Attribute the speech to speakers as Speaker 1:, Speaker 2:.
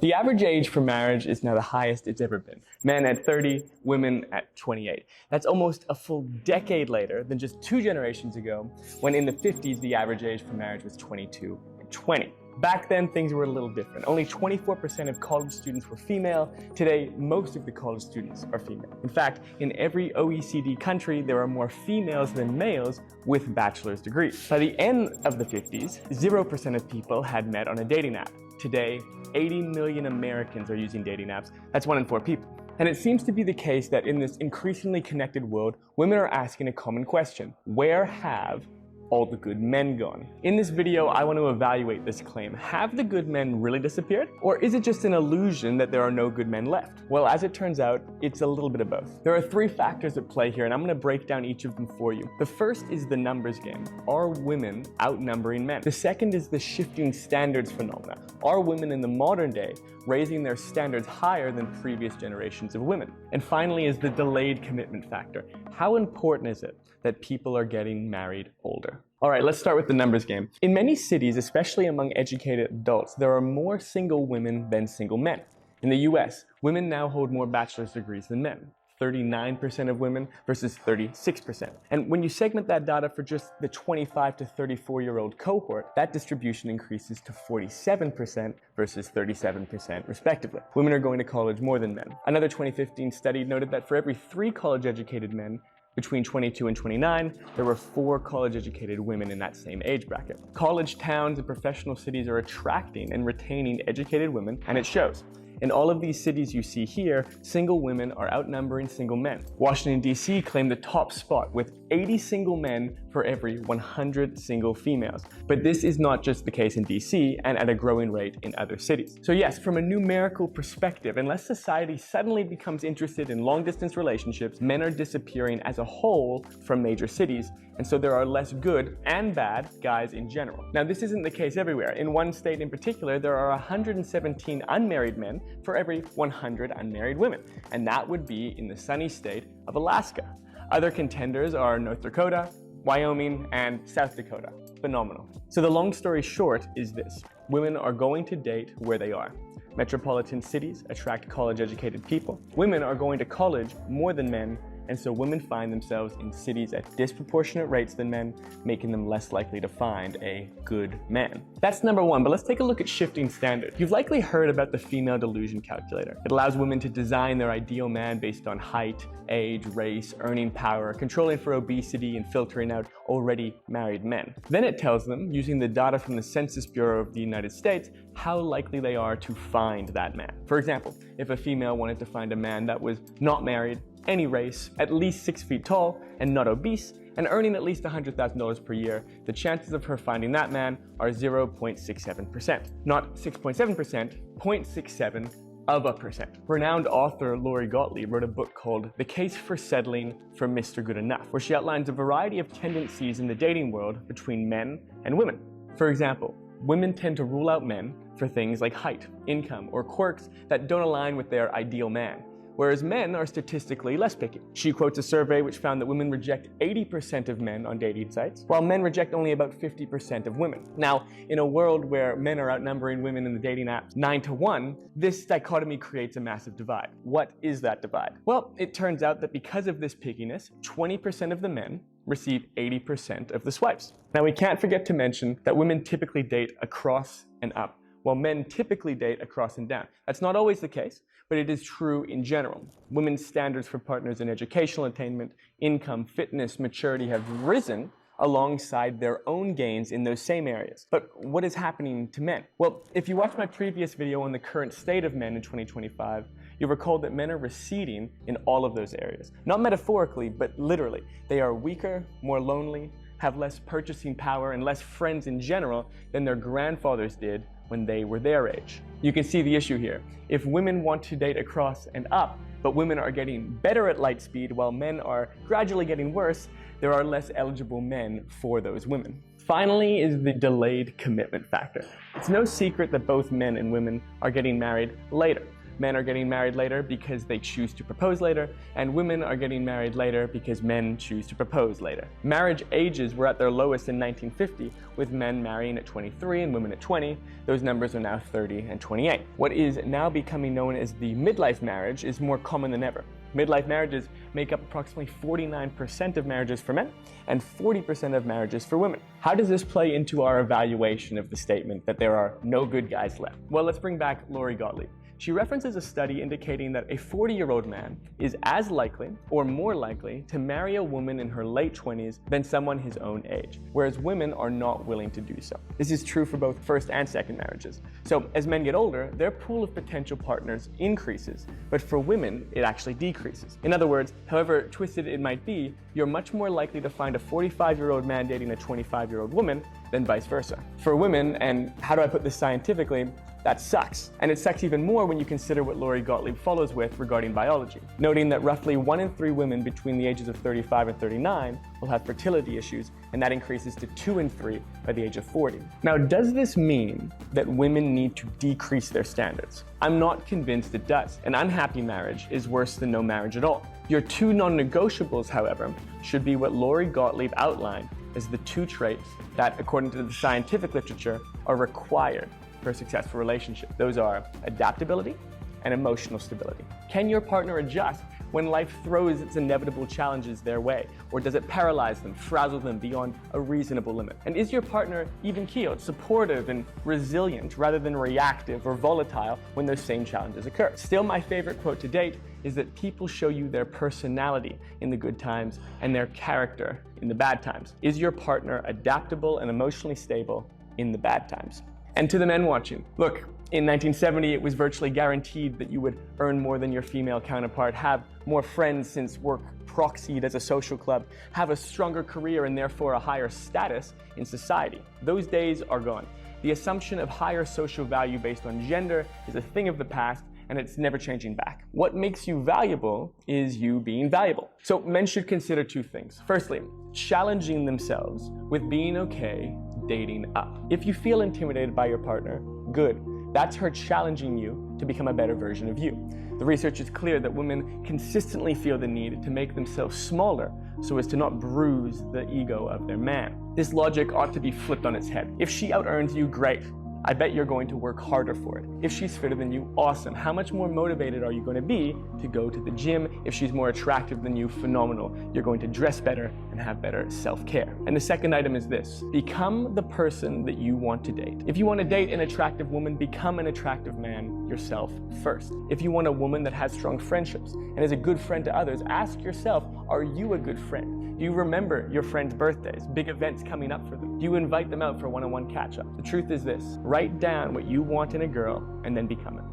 Speaker 1: The average age for marriage is now the highest it's ever been. Men at 30, women at 28. That's almost a full decade later than just 2 generations ago, when in the 50s the average age for marriage was 22 and 20. Back then, things were a little different. Only 24% of college students were female. Today, most of the college students are female. In fact, in every OECD country, there are more females than males with bachelor's degrees. By the end of the 50s, 0% of people had met on a dating app. Today, 80 million Americans are using dating apps. That's 1 in 4 people. And it seems to be the case that in this increasingly connected world, women are asking a common question: where have all the good men gone? In this video, I want to evaluate this claim. Have the good men really disappeared? Or is it just an illusion that there are no good men left? Well, as it turns out, it's a little bit of both. There are 3 factors at play here, and I'm going to break down each of them for you. The first is the numbers game. Are women outnumbering men? The second is the shifting standards phenomena. Are women in the modern day raising their standards higher than previous generations of women? And finally is the delayed commitment factor. How important is it that people are getting married older? All right, let's start with the numbers game. In many cities, especially among educated adults, there are more single women than single men. In the US, women now hold more bachelor's degrees than men. 39% of women versus 36%. And when you segment that data for just the 25 to 34-year-old cohort, that distribution increases to 47% versus 37% respectively. Women are going to college more than men. Another 2015 study noted that for every 3 college-educated men between 22 and 29, there were 4 college-educated women in that same age bracket. College towns and professional cities are attracting and retaining educated women, and it shows. In all of these cities you see here, single women are outnumbering single men. Washington, D.C. claimed the top spot with 80 single men for every 100 single females. But this is not just the case in D.C. and at a growing rate in other cities. So yes, from a numerical perspective, unless society suddenly becomes interested in long-distance relationships, men are disappearing as a whole from major cities, and so there are less good and bad guys in general. Now, this isn't the case everywhere. In one state in particular, there are 117 unmarried men for every 100 unmarried women, and that would be in the sunny state of Alaska. Other contenders are North Dakota, Wyoming, and South Dakota. Phenomenal. So the long story short is this: women are going to date where they are. Metropolitan cities attract college-educated people. Women are going to college more than men, and so women find themselves in cities at disproportionate rates than men, making them less likely to find a good man. That's number 1, but let's take a look at shifting standards. You've likely heard about the female delusion calculator. It allows women to design their ideal man based on height, age, race, earning power, controlling for obesity, and filtering out already married men. Then it tells them, using the data from the Census Bureau of the United States, how likely they are to find that man. For example, if a female wanted to find a man that was not married, any race, at least 6 feet tall, and not obese, and earning at least $100,000 per year, the chances of her finding that man are 0.67%. Not 6.7%, 0.67%. Renowned author Lori Gottlieb wrote a book called The Case for Settling for Mr. Good Enough, where she outlines a variety of tendencies in the dating world between men and women. For example, women tend to rule out men for things like height, income, or quirks that don't align with their ideal man, whereas men are statistically less picky. She quotes a survey which found that women reject 80% of men on dating sites, while men reject only about 50% of women. Now, in a world where men are outnumbering women in the dating apps 9 to 1, this dichotomy creates a massive divide. What is that divide? Well, it turns out that because of this pickiness, 20% of the men receive 80% of the swipes. Now, we can't forget to mention that women typically date across and up, while men typically date across and down. That's not always the case, but it is true in general. Women's standards for partners in educational attainment, income, fitness, maturity have risen alongside their own gains in those same areas. But what is happening to men? Well, if you watch my previous video on the current state of men in 2025, you'll recall that men are receding in all of those areas. Not metaphorically, but literally. They are weaker, more lonely, have less purchasing power, and less friends in general than their grandfathers did when they were their age. You can see the issue here. If women want to date across and up, but women are getting better at light speed while men are gradually getting worse, there are less eligible men for those women. Finally is the delayed commitment factor. It's no secret that both men and women are getting married later. men are getting married later because they choose to propose later, and women are getting married later because men choose to propose later. Marriage ages were at their lowest in 1950, with men marrying at 23 and women at 20. Those numbers are now 30 and 28. What is now becoming known as the midlife marriage is more common than ever. Midlife marriages make up approximately 49% of marriages for men and 40% of marriages for women. How does this play into our evaluation of the statement that there are no good guys left? Well, let's bring back Lori Gottlieb. She references a study indicating that a 40-year-old man is as likely or more likely to marry a woman in her late 20s than someone his own age, whereas women are not willing to do so. This is true for both first and second marriages. So as men get older, their pool of potential partners increases, but for women, it actually decreases. In other words, however twisted it might be, you're much more likely to find a 45-year-old man dating a 25-year-old woman than vice versa. For women, and how do I put this scientifically, that sucks. And it sucks even more when you consider what Lori Gottlieb follows with regarding biology, noting that roughly 1 in 3 women between the ages of 35 and 39 will have fertility issues, and that increases to 2 in 3 by the age of 40. Now, does this mean that women need to decrease their standards? I'm not convinced it does. An unhappy marriage is worse than no marriage at all. Your 2 non-negotiables, however, should be what Lori Gottlieb outlined as the 2 traits that, according to the scientific literature, are required for a successful relationship. Those are adaptability and emotional stability. Can your partner adjust when life throws its inevitable challenges their way? Or does it paralyze them, frazzle them beyond a reasonable limit? And is your partner even-keeled, supportive, and resilient rather than reactive or volatile when those same challenges occur? Still, my favorite quote to date is that people show you their personality in the good times and their character in the bad times. Is your partner adaptable and emotionally stable in the bad times? And to the men watching, look, in 1970, it was virtually guaranteed that you would earn more than your female counterpart, have more friends since work proxied as a social club, have a stronger career and therefore a higher status in society. Those days are gone. The assumption of higher social value based on gender is a thing of the past, and it's never changing back. What makes you valuable is you being valuable. So men should consider 2 things. Firstly, challenging themselves with being okay dating up. If you feel intimidated by your partner, good. That's her challenging you to become a better version of you. The research is clear that women consistently feel the need to make themselves smaller so as to not bruise the ego of their man. This logic ought to be flipped on its head. If she out-earns you, great. I bet you're going to work harder for it. If she's fitter than you, awesome. How much more motivated are you going to be to go to the gym? If she's more attractive than you, phenomenal. You're going to dress better and have better self-care. And the second item is this: become the person that you want to date. If you want to date an attractive woman, become an attractive man yourself first. If you want a woman that has strong friendships and is a good friend to others, ask yourself, are you a good friend? Do you remember your friends' birthdays, big events coming up for them? Do you invite them out for one-on-one catch-up? The truth is this: write down what you want in a girl and then become it.